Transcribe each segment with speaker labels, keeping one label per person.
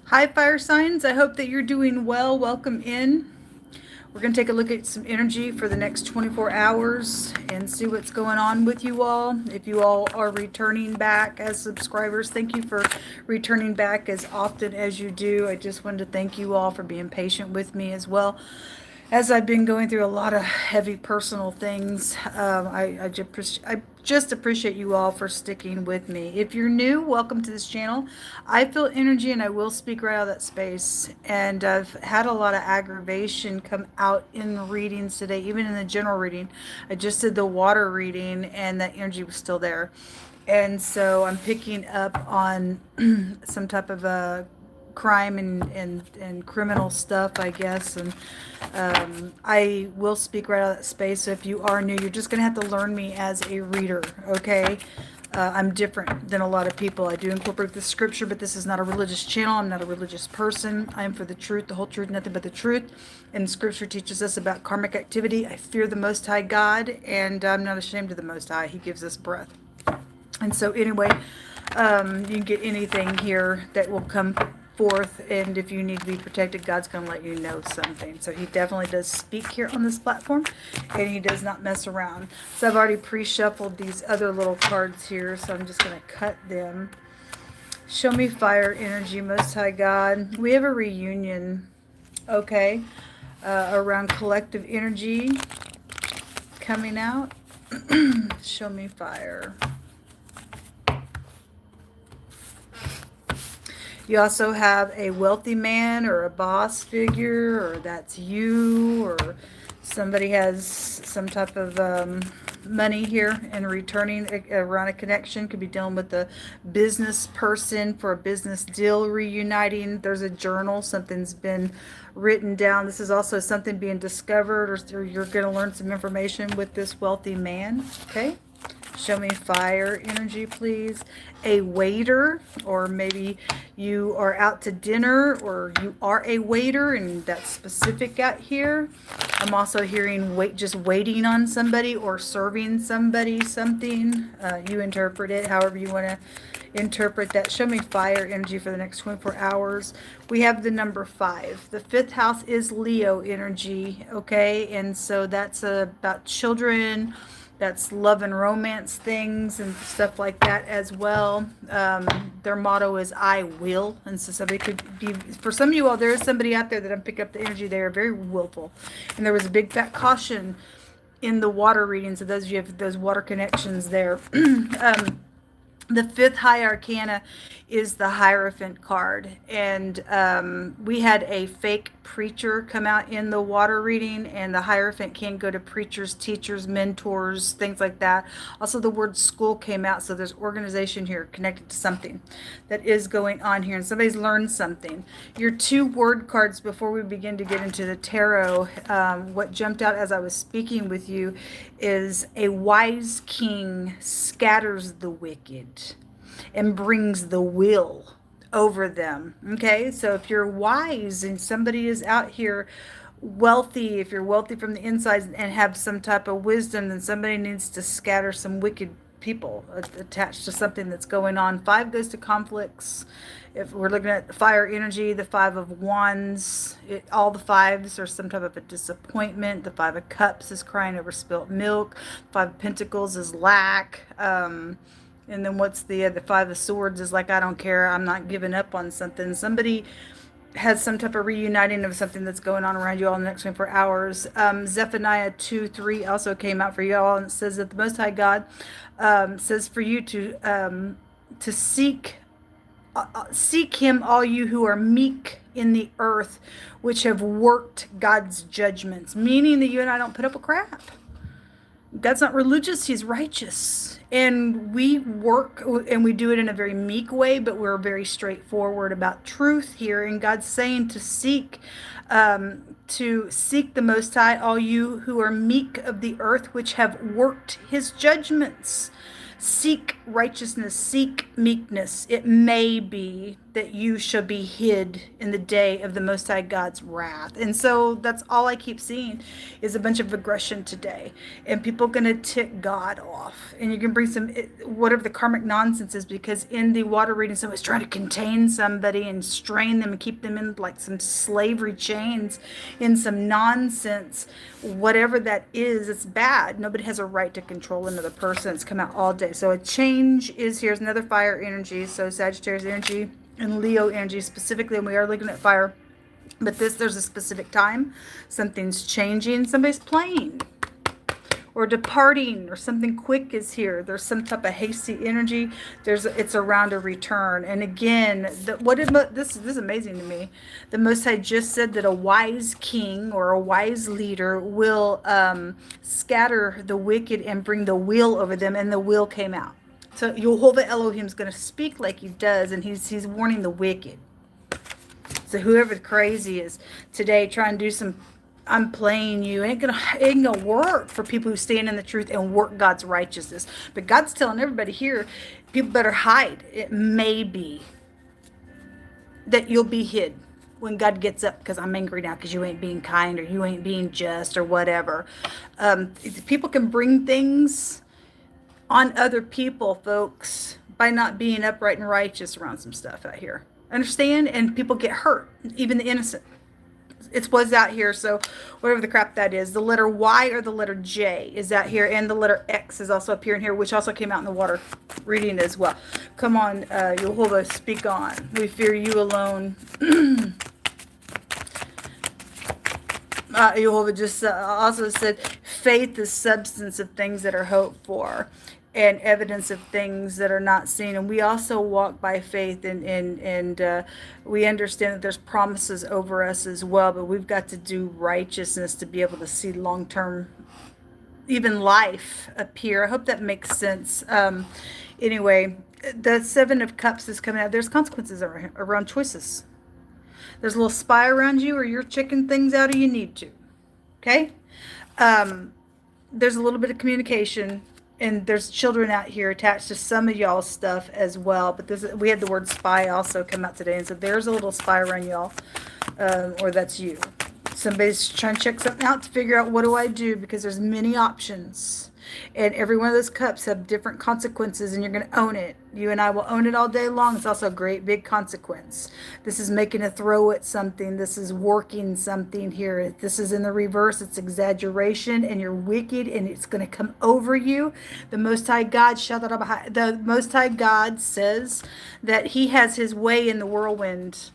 Speaker 1: Hi, fire signs. I hope that you're doing well. Welcome in. We're going to take a look at some energy for the next 24 hours and see what's going on with you all. If you all are returning back as subscribers, thank you for returning back as often as you do. I just wanted to thank you all for being patient with me as well. As I've been going through a lot of heavy personal things, I just appreciate you all for sticking with me. If you're new, welcome to this channel. I feel energy and I will speak right out of that space. And I've had a lot of aggravation come out in the readings today, even in the general reading. I just did the water reading and that energy was still there. And so I'm picking up on some type of a crime and criminal stuff, I guess. And I will speak right out of that space. So if you are new, you're just going to have to learn me as a reader, okay? I'm different than a lot of people. I do incorporate the scripture, but this is not a religious channel. I'm not a religious person. I am for the truth, the whole truth, nothing but the truth. And scripture teaches us about karmic activity. I fear the Most High God, and I'm not ashamed of the Most High. He gives us breath. And so anyway, you can get anything here that will come forth, and if you need to be protected, God's going to let you know something. So he definitely does speak here on this platform, and he does not mess around. So I've already pre-shuffled these other little cards here, so I'm just going to cut them. Show me fire energy, Most High God. We have a reunion, okay, around collective energy coming out. Show me fire. You also have a wealthy man or a boss figure, or that's you, or somebody has some type of money here and returning around a connection. Could be dealing with a business person for a business deal reuniting. There's a journal, something's been written down. This is also something being discovered, or you're going to learn some information with this wealthy man, okay? Show me fire energy, please. A waiter, or maybe you are out to dinner, or you are a waiter, and that's specific out here. I'm also hearing just waiting on somebody or serving somebody something. You interpret it however you want to interpret that. Show me fire energy for the next 24 hours. We have the number 5. The 5th house is Leo energy, okay? And so that's about children. That's love and romance things and stuff like that as well. Their motto is I will. And so somebody could be, for some of you all, there is somebody out there that I'm picking up the energy. They are very willful. And there was a big fat caution in the water reading. So those of you have those water connections there. The 5th high arcana is the Hierophant card. And we had a fake preacher come out in the water reading, and the Hierophant can go to preachers, teachers, mentors, things like that. Also, the word school came out, so there's organization here connected to something that is going on here, and somebody's learned something. Your 2 word cards before we begin to get into the tarot, what jumped out as I was speaking with you is a wise king scatters the wicked and brings the will over them. Okay, so if you're wise and somebody is out here wealthy, if you're wealthy from the inside and have some type of wisdom, then somebody needs to scatter some wicked people attached to something that's going on. 5 goes to conflicts. If we're looking at fire energy, the 5 of wands, all the 5s are some type of a disappointment. The 5 of cups is crying over spilt milk. 5 of pentacles is lack. And then what's the 5 of swords is like, I don't care, I'm not giving up on something. Somebody has some type of reuniting of something that's going on around you all in the next 24 hours. Zephaniah 2:3 also came out for you all, and it says that the Most High God says for you to seek him, all you who are meek in the earth, which have worked God's judgments. Meaning that you and I don't put up with crap. God's not religious, he's righteous. And we work, and we do it in a very meek way, but we're very straightforward about truth here. And God's saying to seek the Most High, all you who are meek of the earth, which have worked his judgments. Seek righteousness, seek meekness. It may be that you shall be hid in the day of the Most High God's wrath. And so that's all I keep seeing is a bunch of aggression today. And people going to tick God off. And you can bring some, whatever the karmic nonsense is, because in the water reading, someone's trying to contain somebody and strain them and keep them in like some slavery chains, in some nonsense. Whatever that is, it's bad. Nobody has a right to control another person. It's come out all day. So a change is here's another fire energy. So Sagittarius energy and Leo energy specifically, and we are looking at fire. But there's a specific time. Something's changing. Somebody's playing or departing, or something quick is here. There's some type of hasty energy. It's around a return. And again, this is amazing to me. The Most High just said that a wise king or a wise leader will scatter the wicked and bring the wheel over them, and the wheel came out. So Yehovah Elohim's going to speak like he does, and he's warning the wicked. So whoever the crazy is today trying to do some I'm playing you, ain't gonna work for people who stand in the truth and work God's righteousness. But God's telling everybody here, people better hide. It may be that you'll be hid when God gets up, because I'm angry now because you ain't being kind or you ain't being just or whatever. People can bring things on other people, folks, by not being upright and righteous around some stuff out here. Understand? And people get hurt, even the innocent. It was out here, so whatever the crap that is. The letter Y or the letter J is out here, and the letter X is also appearing here, which also came out in the water reading as well. Come on, Yehovah, speak on. We fear you alone. Yehovah just also said, faith is substance of things that are hoped for, and evidence of things that are not seen. And we also walk by faith, and we understand that there's promises over us as well, but we've got to do righteousness to be able to see long-term, even life appear. I hope that makes sense. Anyway, the Seven of Cups is coming out. There's consequences around choices. There's a little spy around you, or you're checking things out, or you need to. Okay? There's a little bit of communication. And there's children out here attached to some of y'all's stuff as well. But we had the word spy also come out today. And so there's a little spy around y'all. Or that's you. Somebody's trying to check something out to figure out, what do I do? Because there's many options. And every one of those cups have different consequences, and you're going to own it. You and I will own it all day long. It's also a great big consequence. This is making a throw at something. This is working something here. This is in the reverse. It's exaggeration, and you're wicked, and it's going to come over you. The Most High God, the Most High God says that he has his way in the whirlwind.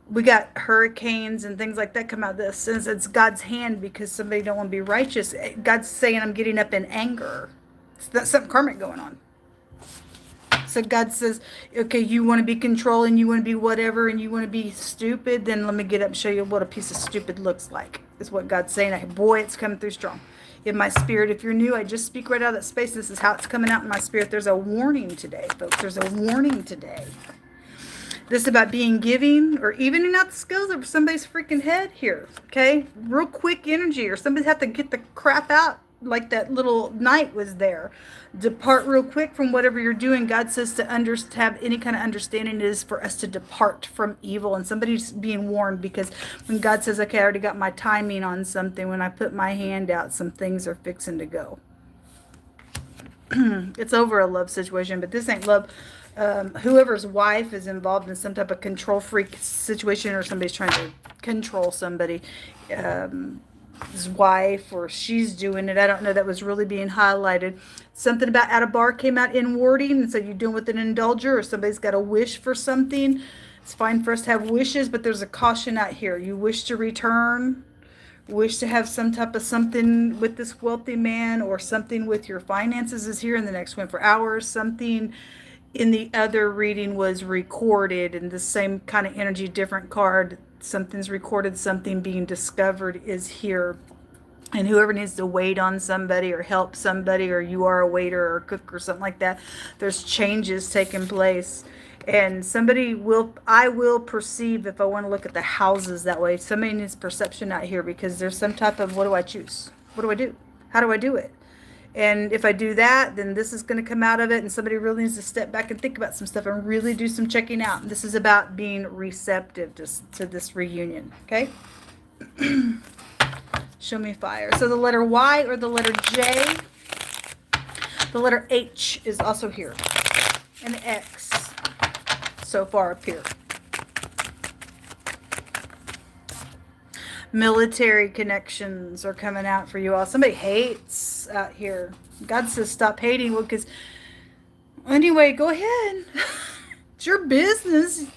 Speaker 1: We got hurricanes and things like that come out of this. Since it's God's hand, because somebody don't want to be righteous. God's saying, I'm getting up in anger. That's something karmic going on. So God says, okay, you want to be controlling, you want to be whatever, and you want to be stupid, then let me get up and show you what a piece of stupid looks like. Is what God's saying. Boy, it's coming through strong. In my spirit, if you're new, I just speak right out of that space. This is how it's coming out in my spirit. There's a warning today, folks. There's a warning today. This is about being giving, or evening out the scales over somebody's freaking head here, okay? Real quick energy, or somebody have to get the crap out like that little knight was there. Depart real quick from whatever you're doing. God says to have any kind of understanding is for us to depart from evil. And somebody's being warned, because when God says, okay, I already got my timing on something, when I put my hand out, some things are fixing to go. It's over a love situation, but this ain't love. Whoever's wife is involved in some type of control freak situation, or somebody's trying to control somebody, his wife, or she's doing it. I don't know. That was really being highlighted. Something about at a bar came out in wording, and so you're doing with an indulger, or somebody's got a wish for something. It's fine for us to have wishes, but there's a caution out here. You wish to return, wish to have some type of something with this wealthy man, or something with your finances is here in the next 24 hours. Something in the other reading was recorded, and the same kind of energy, different card. Something's recorded, something being discovered is here. And whoever needs to wait on somebody or help somebody, or you are a waiter or cook or something like that, there's changes taking place. And I will perceive, if I want to look at the houses that way, somebody needs perception out here, because there's some type of, what do I choose? What do I do? How do I do it? And if I do that, then this is going to come out of it, and somebody really needs to step back and think about some stuff and really do some checking out. This is about being receptive to this reunion, okay? Show me fire. So the letter Y or the letter J, the letter H is also here, and the X so far up here. Military connections are coming out for you all. Somebody hates out here. God says stop hating. Well, because anyway, go ahead. It's your business.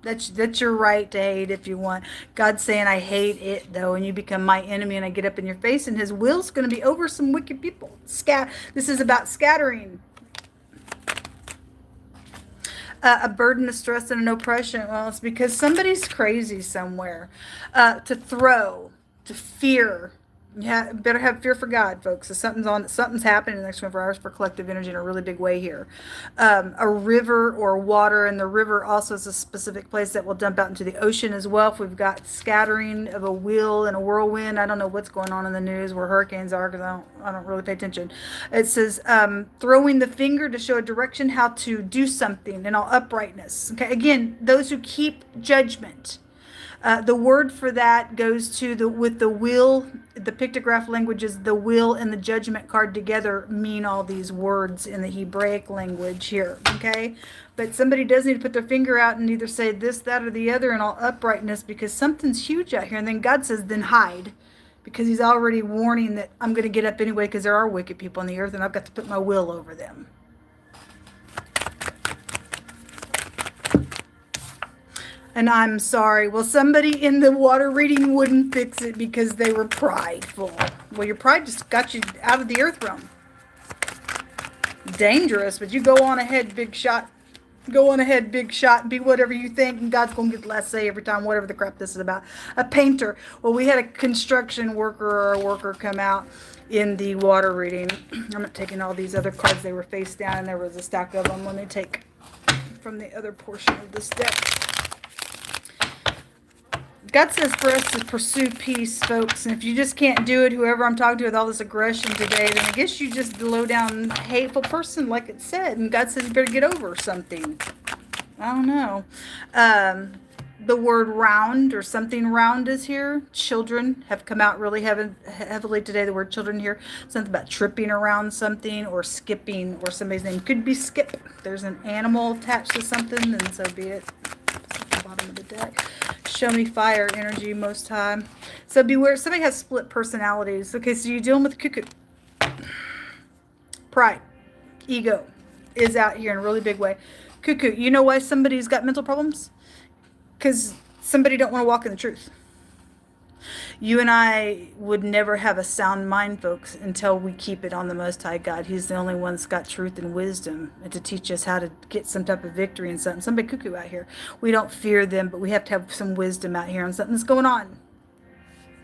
Speaker 1: That's your right to hate if you want. God's saying I hate it though, and you become my enemy, and I get up in your face, and His will's going to be over some wicked people. This is about scattering. A burden of stress and an oppression. Well, it's because somebody's crazy somewhere. To throw, to fear. You better have fear for God, folks. So something's happening in the next 24 hours for collective energy in a really big way here. A river or water, and the river also is a specific place that will dump out into the ocean as well. If we've got scattering of a wheel and a whirlwind, I don't know what's going on in the news where hurricanes are, because I don't really pay attention. It says throwing the finger to show a direction how to do something in all uprightness. Okay, again, those who keep judgment. The word for that goes to with the will, the pictograph languages, the will and the judgment card together mean all these words in the Hebraic language here, okay? But somebody does need to put their finger out and either say this, that, or the other in all uprightness, because something's huge out here. And then God says, then hide, because He's already warning that I'm going to get up anyway, because there are wicked people on the earth and I've got to put my will over them. And I'm sorry. Well, somebody in the water reading wouldn't fix it because they were prideful. Well, your pride just got you out of the earth realm. Dangerous, but you go on ahead, big shot. Go on ahead, big shot. Be whatever you think, and God's going to get the last say every time, whatever the crap this is about. A painter. Well, we had a construction worker or a worker come out in the water reading. I'm not taking all these other cards. They were face down, and there was a stack of them. Let me take from the other portion of this deck. God says for us to pursue peace, folks. And if you just can't do it, whoever I'm talking to with all this aggression today, then I guess you just a low-down, hateful person, like it said. And God says you better get over something. I don't know. The word round or something round is here. Children have come out really heavily today. The word children here. Something about tripping around something or skipping, or somebody's name could be Skip. There's an animal attached to something, and so be it. At the bottom of the deck. Show me fire energy most time. So beware. Somebody has split personalities. Okay, so you're dealing with cuckoo. Pride, ego is out here in a really big way. Cuckoo. You know why somebody's got mental problems? Because somebody don't want to walk in the truth. You and I would never have a sound mind, folks, until we keep it on the Most High God. He's the only one that's got truth and wisdom, and to teach us how to get some type of victory in something. Somebody cuckoo out here. We don't fear them, but we have to have some wisdom out here on something that's going on.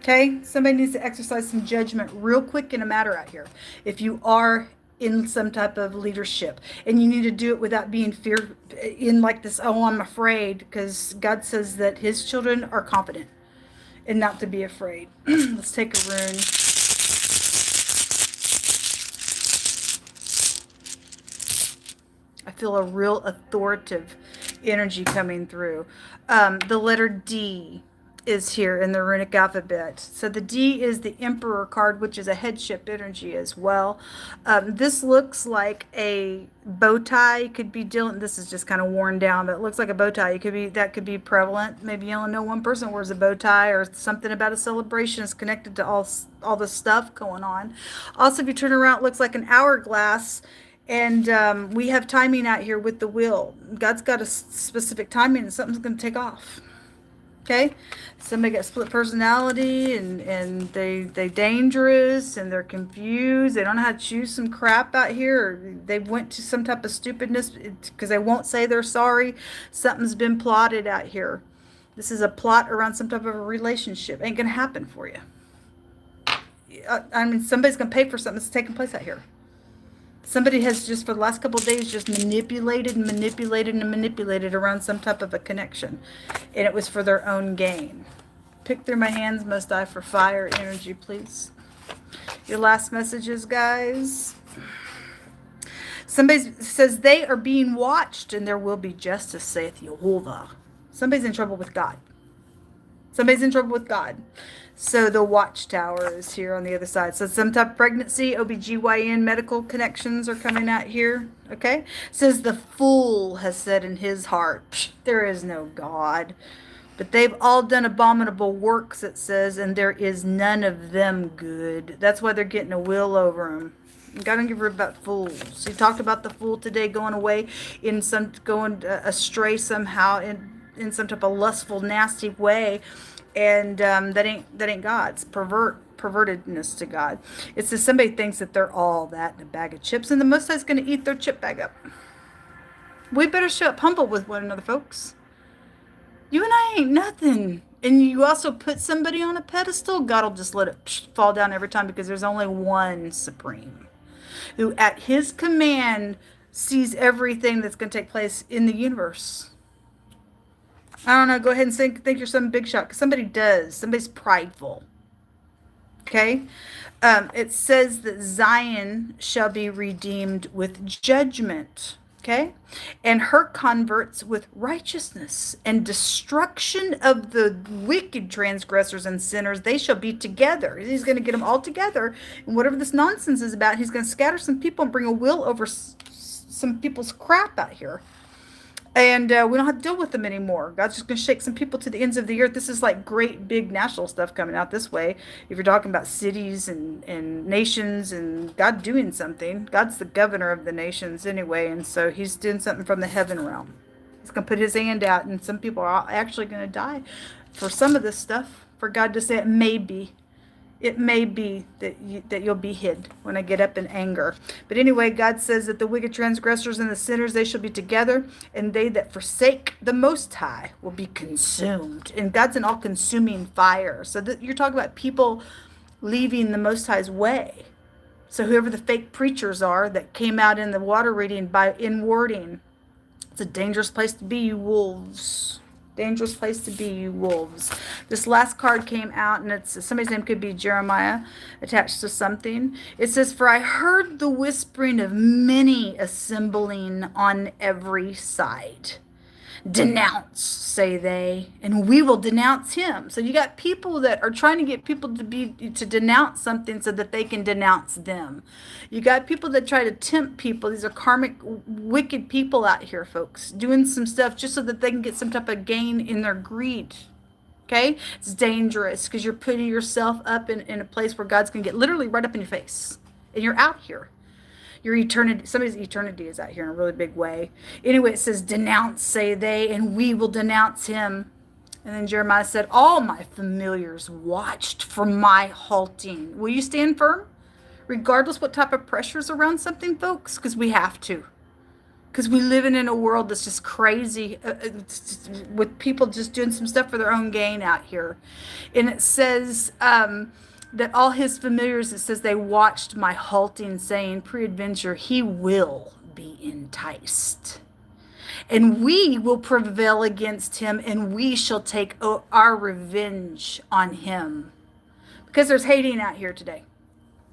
Speaker 1: Okay? Somebody needs to exercise some judgment real quick in a matter out here. If you are in some type of leadership, and you need to do it without being fear in like this, oh, I'm afraid, because God says that His children are confident and not to be afraid. Let's take a rune. I feel a real authoritative energy coming through. The letter D is here in the runic alphabet. So the D is the Emperor card, which is a headship energy as well. This looks like a bow tie. You could be dealing, this is just kind of worn down, but it looks like a bow tie. That could be prevalent. Maybe you only know one person wears a bow tie, or something about a celebration is connected to all the stuff going on. Also, if you turn around, it looks like an hourglass. And we have timing out here with the wheel. God's got a specific timing, and something's going to take off. Okay, somebody got split personality, and they dangerous, and they're confused. They don't know how to choose some crap out here. Or they went to some type of stupidness because they won't say they're sorry. Something's been plotted out here. This is a plot around some type of a relationship. Ain't gonna happen for you. I mean, somebody's gonna pay for something that's taking place out here. Somebody has just for the last couple of days just manipulated around some type of a connection. And it was for their own gain. Pick through my hands, must I, for fire energy, please. Your last messages, guys. Somebody says they are being watched and there will be justice, saith Jehovah. Somebody's in trouble with God. Somebody's in trouble with God. So the watchtower is here on the other side. So some type of pregnancy, OBGYN medical connections are coming out here. Okay? It says the fool has said in his heart, there is no God. But they've all done abominable works, it says, and there is none of them good. That's why they're getting a will over them. God don't give her about fools. He talked about the fool today going away in some, going astray somehow in some type of lustful, nasty way. And that ain't God. It's pervertedness to God. It says somebody thinks that they're all that in a bag of chips, and the Most High's going to eat their chip bag up. We better show up humble with one another, folks. You and I ain't nothing. And you also put somebody on a pedestal, God will just let it fall down every time, because there's only one supreme who at his command sees everything that's going to take place in the universe. I don't know, go ahead and think you're some big shot, because somebody does. Somebody's prideful. Okay? It says that Zion shall be redeemed with judgment. Okay? And her converts with righteousness, and destruction of the wicked transgressors and sinners, they shall be together. He's going to get them all together. And whatever this nonsense is about, he's going to scatter some people and bring a will over some people's crap out here. And we don't have to deal with them anymore. God's just going to shake some people to the ends of the earth. This is like great big national stuff coming out this way. If you're talking about cities and nations and God doing something, God's the governor of the nations anyway. And so he's doing something from the heaven realm. He's going to put his hand out, and some people are actually going to die for some of this stuff. For God to say it may be. It may be that you'll be hid when I get up in anger. But anyway, God says that the wicked transgressors and the sinners, they shall be together, and they that forsake the Most High will be consumed. And God's an all-consuming fire. So that you're talking about people leaving the Most High's way. So whoever the fake preachers are that came out in the water reading by inwarding, it's a dangerous place to be, you wolves. Dangerous place to be, you wolves. This last card came out, and it's somebody's name could be Jeremiah attached to something. It says, for I heard the whispering of many assembling on every side. Denounce, say they, and we will denounce him. So you got people that are trying to get people to denounce something so that they can denounce them. You got people that try to tempt people. These are karmic, wicked people out here, folks, doing some stuff just so that they can get some type of gain in their greed. Okay? It's dangerous because you're putting yourself up in a place where God's going to get literally right up in your face. And you're out here. Your eternity, somebody's eternity is out here in a really big way. Anyway, it says, denounce, say they, and we will denounce him. And then Jeremiah said, all my familiars watched for my halting. Will you stand firm? Regardless what type of pressure's around something, folks? Because we have to. Because we live in a world that's just crazy, with people just doing some stuff for their own gain out here. And it says, that all his familiars, it says, they watched my halting, saying, peradventure he will be enticed. And we will prevail against him, and we shall take our revenge on him. Because there's hating out here today.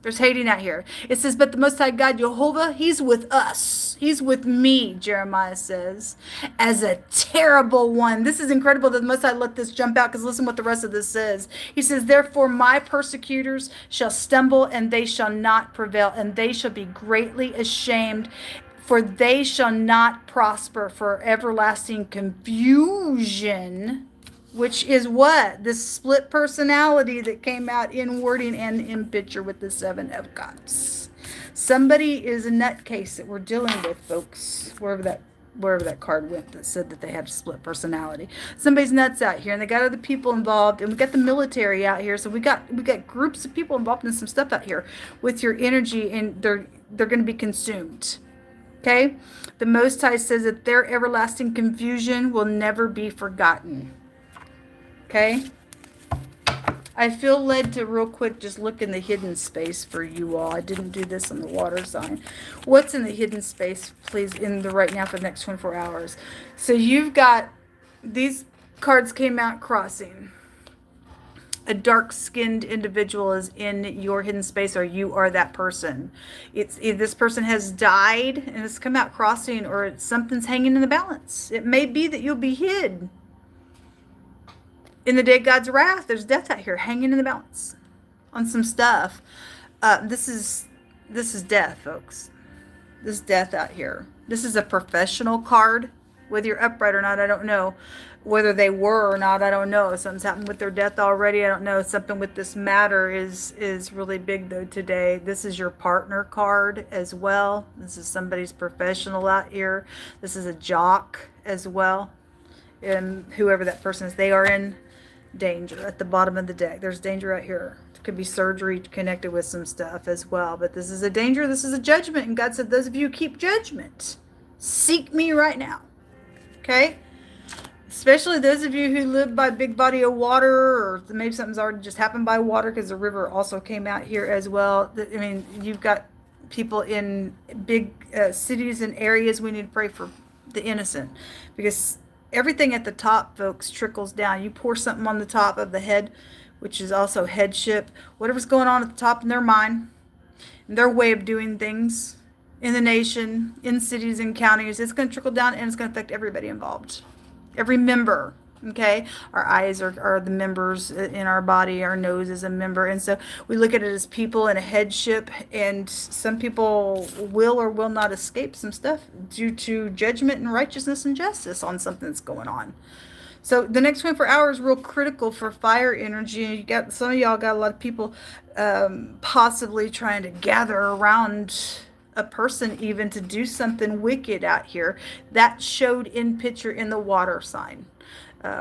Speaker 1: There's hating out here. It says, but the Most High God, Jehovah, he's with us. He's with me, Jeremiah says, as a terrible one. This is incredible that the Most High let this jump out, because listen what the rest of this says. He says, therefore my persecutors shall stumble, and they shall not prevail, and they shall be greatly ashamed, for they shall not prosper, for everlasting confusion. Which is what? This split personality that came out in wording and in picture with the Seven of Cups. Somebody is a nutcase that we're dealing with, folks. Wherever that card went that said that they had a split personality. Somebody's nuts out here, and they got other people involved, and we got the military out here. So we got groups of people involved in some stuff out here with your energy, and they're going to be consumed. Okay? The Most High says that their everlasting confusion will never be forgotten. Okay, I feel led to real quick just look in the hidden space for you all. I didn't do this on the water sign. What's in the hidden space, please, in the right now for the next 24 hours? So you've got, these cards came out crossing. a dark-skinned individual is in your hidden space, or you are that person. It's if this person has died and it's come out crossing, or something's hanging in the balance. It may be that you'll be hid in the day of God's wrath. There's death out here hanging in the balance on some stuff. This is death, folks. This is death out here. This is a professional card. Whether you're upright or not, I don't know. Whether they were or not, I don't know. Something's happened with their death already. I don't know. Something with this matter is really big, though, today. This is your partner card as well. This is somebody's professional out here. This is a jock as well. And whoever that person is, they are in danger at the bottom of the deck. There's danger out here. It could be surgery connected with some stuff as well. But this is a danger. This is a judgment. And God said, those of you who keep judgment, seek me right now. Okay? Especially those of you who live by a big body of water, or maybe something's already just happened by water, because the river also came out here as well. I mean, you've got people in big cities and areas. We need to pray for the innocent, because everything at the top, folks, trickles down. You pour something on the top of the head, which is also headship. Whatever's going on at the top in their mind, in their way of doing things, in the nation, in cities and counties, it's going to trickle down, and it's going to affect everybody involved. Every member, okay? Our eyes are the members in our body. Our nose is a member. And so we look at it as people in a headship, and some people will or will not escape some stuff due to judgment and righteousness and justice on something that's going on. So the next 24 hours is real critical for fire energy. You got some of y'all got a lot of people possibly trying to gather around a person even to do something wicked out here. That showed in picture in the water sign.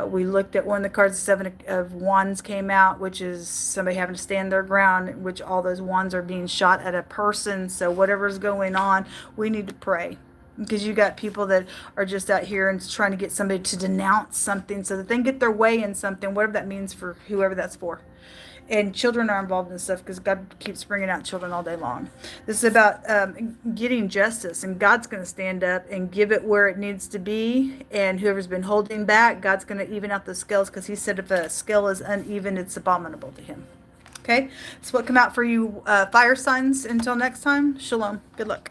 Speaker 1: We looked at one of the cards, 7 of Wands came out, which is somebody having to stand their ground, which all those wands are being shot at a person. So whatever's going on, we need to pray. Because you got people that are just out here and trying to get somebody to denounce something so that they can get their way in something, whatever that means for whoever that's for. And children are involved in stuff, because God keeps bringing out children all day long. This is about getting justice, and God's going to stand up and give it where it needs to be. And whoever's been holding back, God's going to even out the scales, because he said if a scale is uneven, it's abominable to him. Okay? So what come out for you fire signs. Until next time, shalom. Good luck.